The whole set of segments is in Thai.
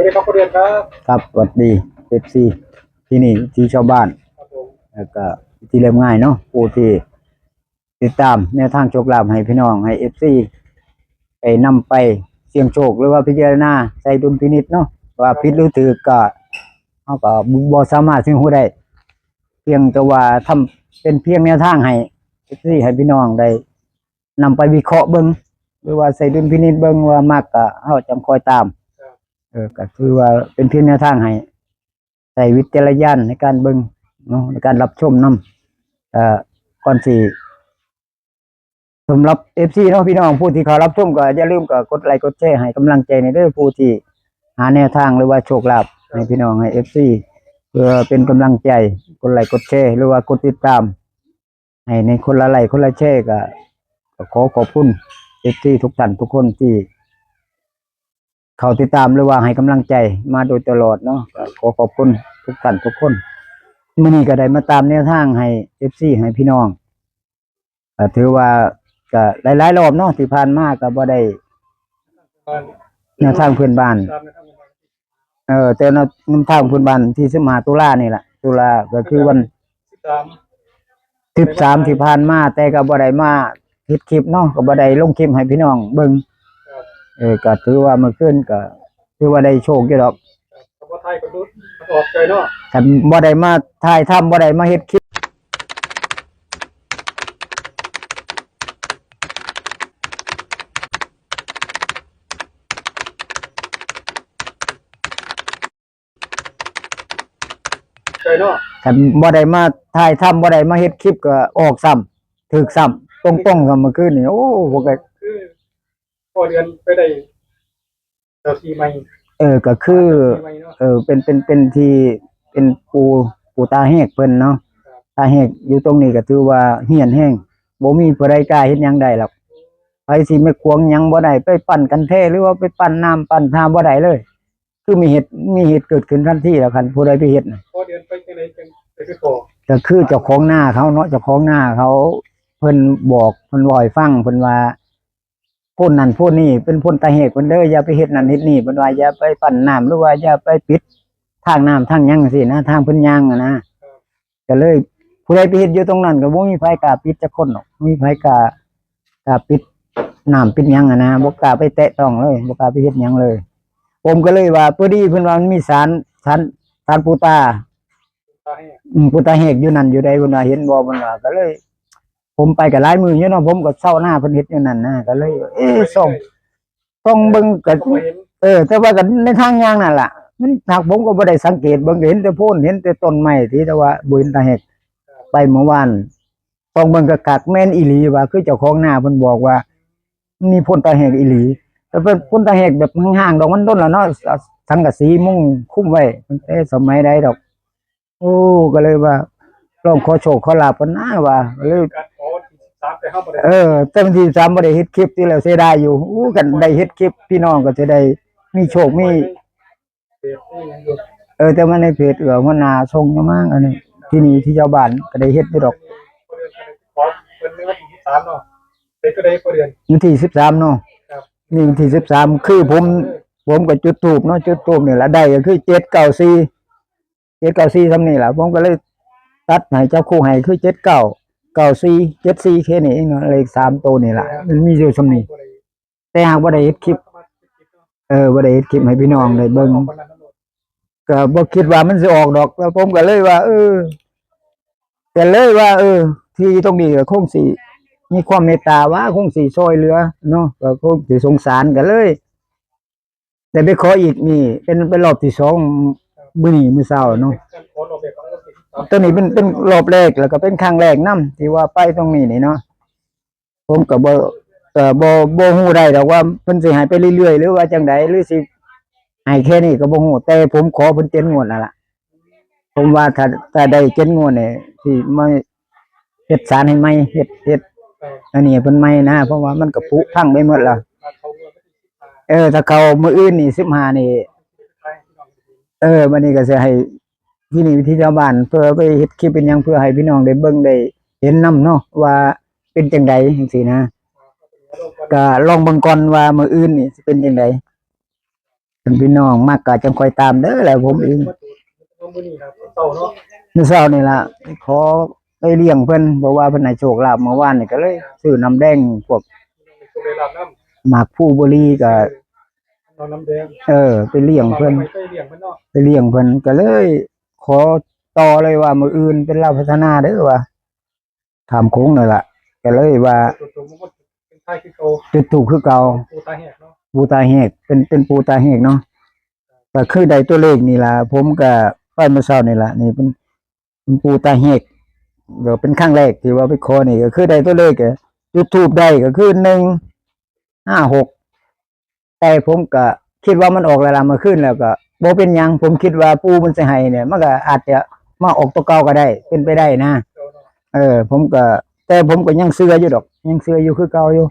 วัสดีครับประเด็นครับครับสวัสดีเอฟซีที่นี่ที่ชาวบ้านครับผมแล้วก็ที่เรียบง่ายเนาะผู้ที่ติดตามแนวทางโชคลาภให้พี่น้องให้เอฟซีไปนำไปเสี่ยงโชคหรือว่าพิจารณาใส่ดุลพินิจเนาะว่าผิดหรือถูกก็เขาก็บ่สามารถสิ่งรู้ได้เพียงแต่ว่าทำเป็นเพียงแนวทางให้เอฟซีให้พี่น้องได้นำไปวิเคราะห์เบิ่งหรือว่าใส่ดุลพินิจเบิ่งว่ามากก็เฮาจังคอยตามก็คือว่าเป็นเพียงแนวทางให้ใส่วิจารณญาณในการเบิ่งเนาะในการรับชมนำก่อนสิสำหรับ FC เนาะพี่น้องผู้ที่เขารับชมก็อย่าลืมก็กดไลค์กดแชร์ให้กำลังใจในเด้อผู้ที่หาแนวทางหรือว่าโชคลาภให้พี่น้องให้ FC เพื่อเป็นกำลังใจกดไลค์กดแชร์หรือว่ากดติดตามให้ในคนละไลค์คนละแชร์ก็ขอขอบคุณ FC ทุกท่านทุกคนที่เขาติดตามหรือว่าให้กำลังใจมาโดยตลอดเนาะก็ขอขอบคุณทุกท่านทุกคนมื้อนี้ก็ได้มาตามแนวทางให้ FC ให้พี่น้องถือว่าก็หลายๆรอบเนาะที่ผ่านมาก็บ่ได้แนวทางเพื่อนบ้านแต่แนวทางเพื่อนบ้านที่15ตุลานี่แหละตุลาก็คือวัน13ที่ผ่านมาแต่ก็บ่ได้มาเฮ็ดคลิปเนาะก็บ่ได้ลงคลิปให้พี่น้องเบิ่งก็ถือว่าเมื่อคืนก็ถือว่าได้โชคอยู่ดอกว่าไทยก็ดูออกใจเนาะคันบ่ได้มาถ่ายทำบ่ได้มาเฮ็ดคลิปใจเนาะคันบ่ได้มาถ่ายทำบ่ได้มาเฮ็ดคลิปก็ออกซ้ำถูกซ้ำตรงๆกับเมื่อคืนนี่โอ้บ่ก็คือพอเดือนไปได้เจ้าที่ใหม่ก็คือเป็นที่เป็นปูตาแหกเพิ่นเนาะตาแหกอยู่ตรงนี้ก็ถือว่าเฮี้ยนแฮงบ่มีผู้ใดกล้าเฮ็ดหยังได้หรอกไผสิมาขวางหยังบ่ได้ไปปั้นกันแท้หรือว่าไปปั้นน้ำปั้นท่าบ่ได้เลยคือมีเหตุเกิดขึ้นทันทีแล้วคันผู้ใดไปเฮ็ดน่ะพอเดือนไปจังได๋จังไปคือขอก็คือเจ้าของหน้าเขาเนาะเจ้าของหน้าเขาเพิ่นบอกเพิ่นเว้าให้ฟังเพิ่นว่าพ่นนั่นพ่นนี่เป็นพ่นตาแหกเพิ่นเด้ออย่าไปเฮ็ดนั่นเฮ็ดนี่เพิ่นว่าอย่าไปปั้นน้ำหรือว่าอย่าไปปิดทางน้ำทางหยังจังซี่นะทางเพิ่นย่างนะก็เลยผู้ใดไปเฮ็ดอยู่ตรงนั้นก็บ่มีไผกล้าปิดจักคนหรอกบ่มีไผกล้าปิดน้ำปิดหยังนะบ่กล้าไปแตะต้องเลยบ่กล้าไปเฮ็ดหยังเลยผมก็เลยว่าพอดีเพิ่นว่ามันมีศาลปู่ตาปู่ตาแหกอยู่นั่นอยู่ใดเพิ่นว่าเห็นบ่เพิ่นว่าก็เลย ผมไปกับหลายมืออยู่เนาะผมก็เศร้าหน้าเพิ่นเฮ็ดอยู่นั่นนะก็เลยส่องเบิ่งก็แต่ว่าก็ในทางย่างนั่นล่ะมันหากผมก็บ่ได้สังเกตเบิ่งเห็นแต่โพนเห็นแต่ต้นไม้ที่แต่ว่าบ่เห็นตาแหกไปเมื่อวานส่องเบิ่งก็คักแม่นอีหลีว่าคือเจ้าของหน้าเพิ่นบอกว่ามีพ่นตาแหกอีหลีแต่เป็นพ่นตาแหกแบบห่างๆดอกมันต้นแล้วเนาะสังกะสีมุงคุ้มไว้ตั้งแต่สมัยใดดอกโอ้ก็เลยว่าลองขอโชคขอลาภเพิ่นนะว่าเลยแต่บางที3บ่ได้เฮ็ดคลิปที่แล้วเสียดายอยู่กันได้เฮ็ดคลิปพี่น้องก็จะได้มีโชคมีแต่มันในเพจหัวหน้าส่งอยู่มั้งอันนี้ที่นี่ที่ชาวบ้านก็ได้เฮ็ดอยู่ดอกวันที่13เนาะนี่วันที่13คือผมก็จุดธูปเนาะจุดธูปนี่ล่ะได้ก็คือ794ซำนี่ล่ะผมก็เลยตัดให้เจ้าคู่ให้คือ799474แค่นี้เองเนาะเลข3ตัวนี่ล่ะมันมีอยู่ซำนี้แต่หากบ่ได้เฮ็ดคลิปบ่ได้เฮ็ดคลิปให้พี่น้องได้เบิ่งก็บ่คิดว่ามันสิออกดอกแล้วผมก็เลยว่าแต่เลยว่าที่ตรงนี้ก็คงสิมีความเมตตาว่าคงสิช่วยเหลือเนาะก็คงสิสงสารก็เลยได้ไปขออีกนี่เป็นรอบที่2มื้อนี้มื้อเช้าเนาะตัวนี้เป็นรอบแรกแล้วก็เป็นครั้งแรกนำที่ว่าไปตรงนี้นี่เนาะผมก็บ่ฮู้ได้ดอกว่าเพิ่นสิให้ไปเรื่อยๆหรือว่าจังไดหรือสิให้แค่นี้ก็บ่ฮู้แต่ผมขอเพิ่น7งวดแล้วล่ะผมว่าถ้าได้7งวดนี่สิมาเฮ็ดศาลให้ใหม่เฮ็ดอันนี้เพิ่นใหม่นะเพราะว่ามันก็ผุพังไปหมดแล้วถ้าเขามื้ออื่นนี่15นี่บัดนี้ก็สิให้ที่นี่ที่ชาวบ้านเพื่อไปเฮ็ดคลิปเป็นหยังเพื่อให้พี่น้องได้เบิ่งได้เห็นนำเนาะว่าเป็นจังไดจังซี่นะก็ลองเบิ่งก่อนว่ามื้ออื่นนี่สิเป็นจังได ท่านพี่น้องมากก็จังคอยตามเด้อแหละผมเอง มาดูน้องมื้อนี้ครับเต่าเนาะ มื้อเช้านี่ล่ะขอไปเลี้ยงเพิ่นบอกว่าเพิ่นให้โชคลาภเมื่อวานนี่ก็เลยซื้อน้ำแดงพวก ก็เลยรับน้ำ หมากพลูบุรีก็ เอาน้ำแดง ไปเลี้ยงเพิ่น ไปเลี้ยงเพิ่นเนาะ ไปเลี้ยงเพิ่นก็เลย ขอต่อเลยว่ามื้ออื่นเป็นลาวพัฒนาเด้อว่าถามโค้งนั่นล่ะก็เลยว่า ตัวมันก็เป็นไทยคือโต จุดถูกคือเก่า ปูตาแหกเนาะ ปูตาแหกเป็นปูตาแหกเนาะก็คือได้ตัวเลขนี่ล่ะผมก็ไปเมื่อเช้านี่ล่ะนี่เป็นปูตาแหกเดี๋ยวเป็นครั้งแรกที่ว่าไปขอนี่ก็คือได้ตัวเลขก็จุดทูปได้ก็คือ156แต่ผมก็คิดว่ามันออกแล้วล่ะเมื่อคืนแล้วก็บ่เป็นหยังผมคิดว่าปูมันสิให้เนี่ยมันก็อาจจะมาออกตัวเก่าก็ได้เป็นไปได้นะ เจ้าเนาะ ผมก็แต่ผมก็ยังเชื่ออยู่ดอกยังเชื่ออยู่คือเก่าอยู่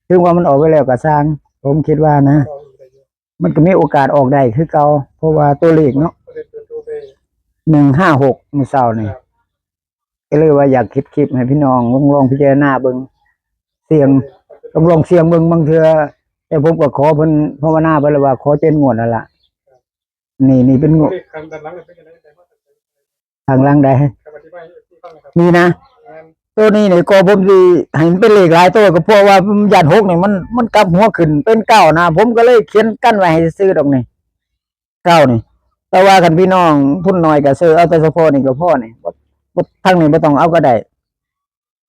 ถึงว่ามันออกไปแล้วก็สร้าง ผมคิดว่านะ ก็อยู่ได้อยู่ มันก็มีโอกาสออกได้คือเก่าเพราะว่าตัวเลขเนาะ ก็เลยตัวไป 156มื้อเช้านี่ก็เลยว่าอยากคิดคลิปให้พี่น้องลองพิจารณาเบิ่งเสียงลองเสียงเบิ่งบางเทื่อแต่ผมก็ขอเพิ่นภาวนาไปแล้วว่าขอเจนงวดนั่นล่ะนี่เป็นงวด เลขคันด้านหลังเป็นจังได๋ได้มา ทางหล่างใด คำอธิบายให้ฟังนะครับ นี่นะ งาน ตัวนี้นี่ก็ผมสิให้มันเป็นเลขหลายตัวก็เพราะว่าย่าน6นี่มันกลับหัวขึ้นเป็น9นะผมก็เลยเขียนกั้นไว้ให้ซื้อดอกนี่9นี่แต่ว่าคันพี่น้องทุนน้อยก็ซื้อเอาแต่เฉพาะนี่ก็พอนี่บ่ทางนี้บ่ต้องเอาก็ได้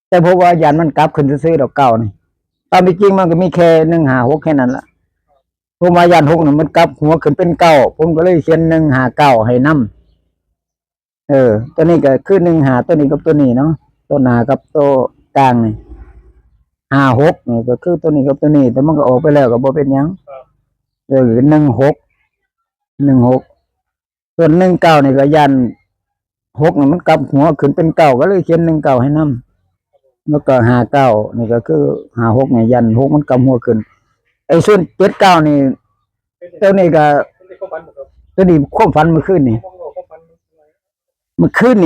แต่เพราะว่าย่านมันกลับขึ้นซื้อดอก9นี่ตามจริงมันก็มีแค่156แค่นั้นล่ะผมว่าย่าน6นี่มันกลับหัวขึ้นเป็น9ผมก็เลยเขียน159ให้นำตัวนี้ก็คือ15ตัวนี้กับตัวนี้เนาะตัวหน้ากับตัวกลางนี่ 56นี่ก็คือตัวนี้กับตัวนี้แต่มันก็ออกไปแล้วก็บ่เป็นหยัง16ส่วน19นี่ก็ยัน6นี่มันกลับหัวขึ้นเป็น9ก็เลยเขียน19ให้นำแล้วก็59นี่ก็คือ56นี่ยัน6มันกลับหัวขึ้นไอ้ส่วน79นี่ตัวนี้ก็ เป็นที่เขาบันหมดครับ ตัวนี้ความฝันเมื่อคืนนี่ มองเขาบัน เมื่อคืน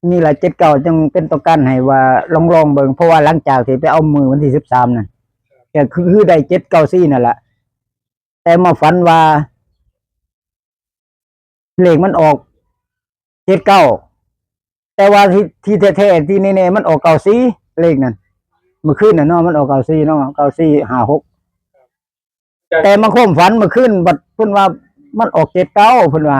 นี่ล่ะ79จังเป็นตัวกั้นให้ว่าลองเบิ่งเพราะว่าหลังจากที่ไปเอามือวันที่13นั่นก็คือได้794นั่นล่ะแต่มาฝันว่าเลขมันออก79แต่ว่าที่แท้ๆที่แน่ๆมันออก94เลขนั้นเมื่อคืนน่ะเนาะมันออก94เนาะ9456แต่มาความฝันเมื่อคืนบัดเพิ่นว่ามันออก79เพิ่นว่า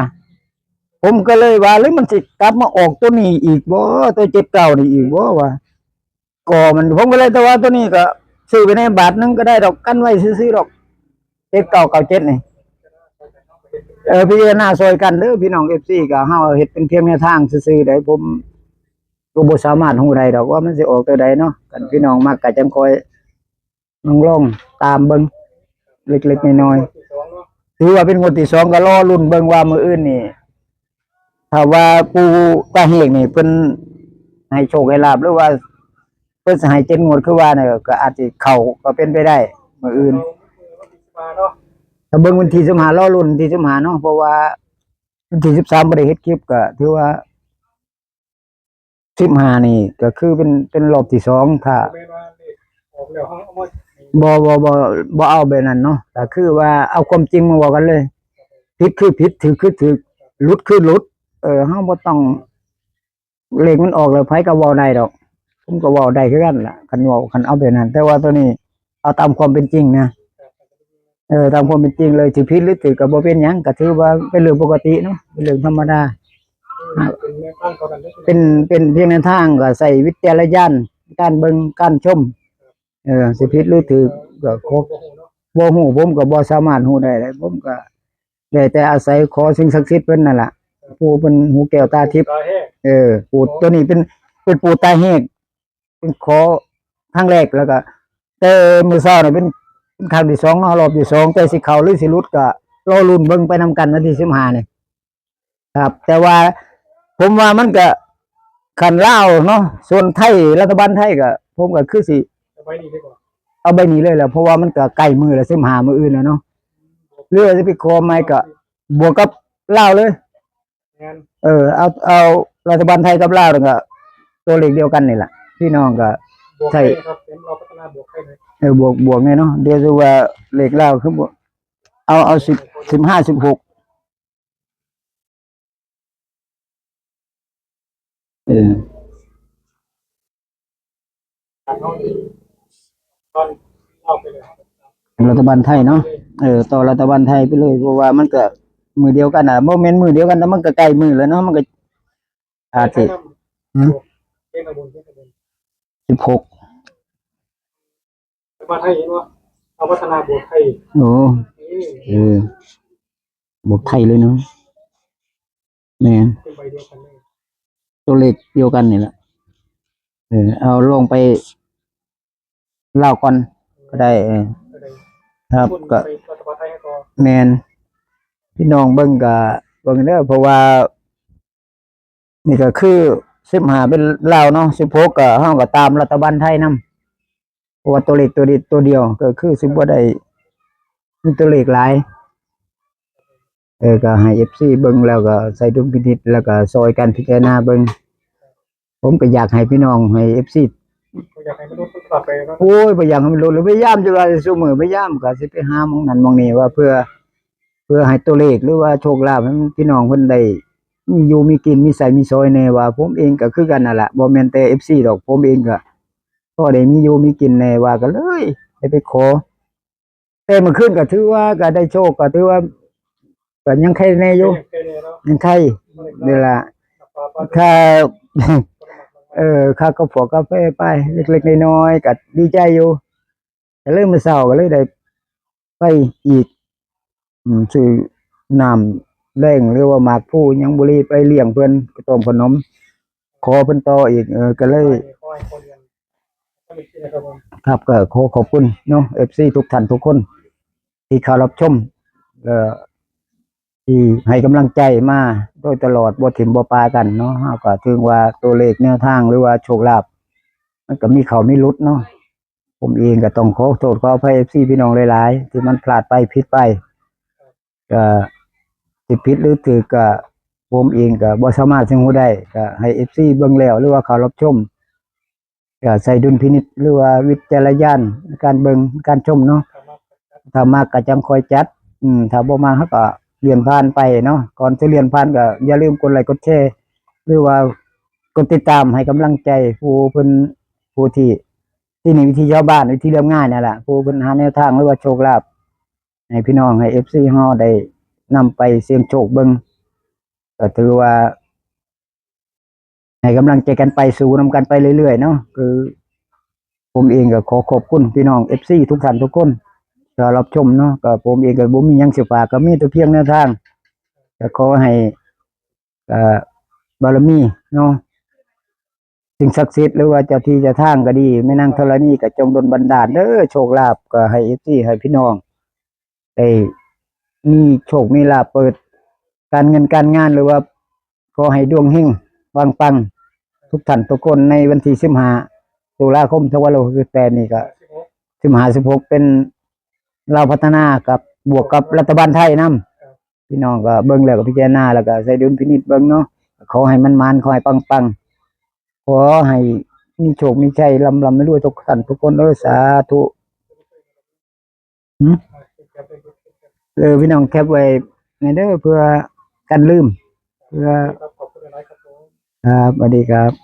ผมก็เลยว่าหรือมันสิกลับมาออกตัวนี้อีกบ่ตัว79นี่อีกบ่ว่าก็มันผมก็เลยแต่ว่าตัวนี้ก็ซื้อไปในบาทนึงก็ได้ดอกกันไว้ซื้อๆดอก7997นี่พิจารณาซอยกันเด้อพี่น้อง FC ก็เฮาเฮ็ดเป็นเพียงแนวทางซื่อๆได้ผมก็บ่สามารถฮู้ได้ดอกว่ามันสิออกตัวใดเนาะกันพี่น้องมักก็จังคอยลองตามเบิ่งเล็กๆน้อยๆถือว่าเป็นงวดที่2ก็รอลุ้นเบิ่งว่ามื้ออื่นนี่ถ้าว่าปู่ตาเฮกนี่เพิ่นให้โชคให้ลาภหรือว่าเพิ่นสิให้7งวดคือว่าเนี่ยก็อาจสิเข้าก็เป็นไปได้มื้ออื่น มาเนาะ ถ้าเบิ่งวันที่15รอลุ้นวันที่15เนาะเพราะว่าวันที่13บ่ได้เฮ็ดคลิปก็ถือว่า15นี่ก็คือเป็นรอบที่2ถ้า แม่ว่าเลขออกแล้วเฮาเอามา บ่เอาแบบนั้นเนาะก็คือว่าเอาความจริงมาเว้ากันเลยผิดคือผิดถูกคือถูกหลุดคือหลุดเฮาบ่ต้องเลขมันออกแล้วไผก็เว้าได้ดอกผมก็เว้าได้คือกันล่ะคันเว้าคันเอาแบบนั้นแต่ว่าตัวนี้เอาตามความเป็นจริงนะตามความเป็นจริงเลยสิผิดหรือถูกก็บ่เป็นหยังก็ถือว่าเป็นเรื่องปกติเนาะเป็นเรื่องธรรมดา เป็นแม่ข้างเขากันได้ เป็นเพียงแนวทางก็ใส่วิจารณญาณการเบิ่งการชมสิผิดหรือถูกก็ขอบ่ฮู้ผมก็บ่สามารถฮู้ได้เลยผมก็ได้แต่อาศัยขอสิ่งศักดิ์สิทธิ์เพิ่นนั่นล่ะปู่เพิ่นหูแก้วตาทิพย์ ตาแห้ง ปู่ตัวนี้เป็นปู่ตาแหกเป็นขอครั้งแรกแล้วก็แต่มื้อเช้านี่เป็นครั้งที่2เนาะรอบที่2แต่สิเข้าหรือสิหลุดก็รอลุ้นเบิ่งไปนำกันวันที่15นี่ครับ แต่ว่าผมว่ามันก็คันลาวเนาะส่วนไทยรัฐบาลไทยก็ผมก็คือสิ ไว้ดีดีกว่า เอาใบนี้เลยแหละเพราะว่ามันก็ใกล้มือแล้ว15มื้ออื่นแล้วเนาะหรือว่าสิไปขอใหม่ก็บวกกับลาวเลย งาน เอารัฐบาลไทยกับลาวนั่นก็ตัวเลขเดียวกันนี่ล่ะพี่น้องก็ บวก ใช่ ให้ครับเป็นเราพัฒนาบวกให้เลย บวกแน่เนาะเดี๋ยวสิว่าเลขลาวคือบวก เอา15 16เออ การนอนตอนเล่าไปเลย รัฐบาลไทยเนาะต่อรัฐบาลไทยไปเลยเพราะว่ามันก็มือเดียวกันโมเมนต์มือเดียวกันแต่มันก็ใกล้มือแล้วเนาะมันก็อาจสิเรื่องระบุเรื่องระบุ 16มาไทยเห็นว่าเอาพัฒนาบวกไทย โอ้บวกไทยเลยเนาะแม่น เป็นใบเดียวกันเลย ตัวเลขเดียวกันนี่แหละเอาลงไปเล่าก่อนก็ได้ครับก็ รัฐบาลไทยให้ก่อน แมนพี่น้องเบิ่งก็เบิ่งเด้อเพราะว่านี่ก็คือ15เป็นลาวเนาะ16ก็เฮาก็ตามรัฐบาลไทยนำเพราะว่าตัวเลขตัวเดียวก็คือสิบ่ได้มีตัวเลขหลายก็ให้ FC เบิ่งแล้วก็ใส่ดุลพินิจแล้วก็ซอยกันพิจารณาเบิ่งผมก็อยากให้พี่น้องให้ FC อยากให้มนุษย์กลับไปนะ โอ้ยบ่อยากให้มันลดเลยพยายามจะว่าซุมื้อพยายามก็สิไปหาหม้องนั้นหม้องนี้ว่าเพื่อให้ตัวเลขหรือว่าโชคลาภให้พี่น้องเพิ่นได้มีอยู่มีกินมีใช้มีสอยแน่ว่าผมเองก็คือกันนั่นล่ะบ่แม่นแต่ FC ดอกผมเองก็พอได้มีอยู่มีกินแน่ว่าก็เลยไปขอแต่เมื่อคืนก็ถือว่าก็ได้โชคก็ถือว่าก็ยังใครแน่อยู่ยังใครนี่ล่ะค่า ค่ากาแฟกาแฟไปเล็กๆน้อยๆก็ดีใจอยู่ก็เลยมื้อเช้าก็เลยได้ไปอีกซื้อน้ำแรงหรือว่าหมากพลูหยังบุรีไปเลี้ยงเพิ่นก็ต้มขนมขอเพิ่นต่ออีกก็เลยครับก็ขอขอบคุณเนาะ FC ทุกท่านทุกคนที่เข้ารับชมที่ให้กำลังใจมาโดยตลอดบ่ถิ่มบ่ปรากันเนาะเฮาก็ถึงว่าตัวเลขแนวทางหรือว่าโชคลาภมันก็มีเข้ามีหลุดเนาะผมเองก็ต้องขอโทษขออภัย FC พี่น้องหลายๆที่มันพลาดไปผิดไปก็สิผิดหรือถูกก็ผมเองก็บ่สามารถสิรู้ได้ก็ให้ FC เบิ่งแล้วหรือว่าเข้ารับชมก็ใส่ดุลพินิจหรือว่าวิจารณญาณในการเบิ่งการชมเนาะถ้ามักก็จังค่อยจัดถ้าบ่มักเราก็เลื่อนผ่านไปเนาะก่อนสิเลื่อนผ่านก็อย่าลืมกดไลค์กดแชร์หรือว่ากดติดตามให้กำลังใจผู้เพิ่นผู้ที่นี่วิธีชาวบ้านวิธีเรียบง่ายนั่นแหละผู้เพิ่นหาแนวทางหรือว่าโชคลาภให้พี่น้องให้ FC เฮาได้นำไปเสี่ยงโชคเบิ่งก็ถือว่าให้กำลังใจกันไปสู่นำกันไปเรื่อยๆเนาะคือผมเองก็ขอขอบคุณพี่น้อง FC ทุกท่านทุกคนที่รับชมเนาะก็ผมเองก็บ่มีหยังสิฝากก็มีแต่เพียงแนวทางก็ขอให้บารมีเนาะสิ่งศักดิ์สิทธิ์หรือว่าเจ้าที่เจ้าทางก็ดีแม่นางธรณีก็จงดลบันดาลเด้อโชคลาภก็ให้ FC ให้พี่น้องได้มีโชคมีลาภเปิดการเงินการงานหรือว่าขอให้ดวงเฮงปังๆทุกท่านทุกคนในวันที่15ตุลาคม2568นี่ก็15 16เป็นลาวพัฒนากับบวกกับรัฐบาลไทยนำพี่น้องก็เบิ่งแล้วก็พิจารณาแล้วก็ใส่ดุลพินิจเบิ่งเนาะขอให้มันๆขอให้ปังๆขอให้มีโชคมีชัยร่ำๆรวยทุกท่านทุกคนสาธุพี่น้องแคปไว้ในเด้อเพื่อกันลืมเพื่อครับสวัสดีครับ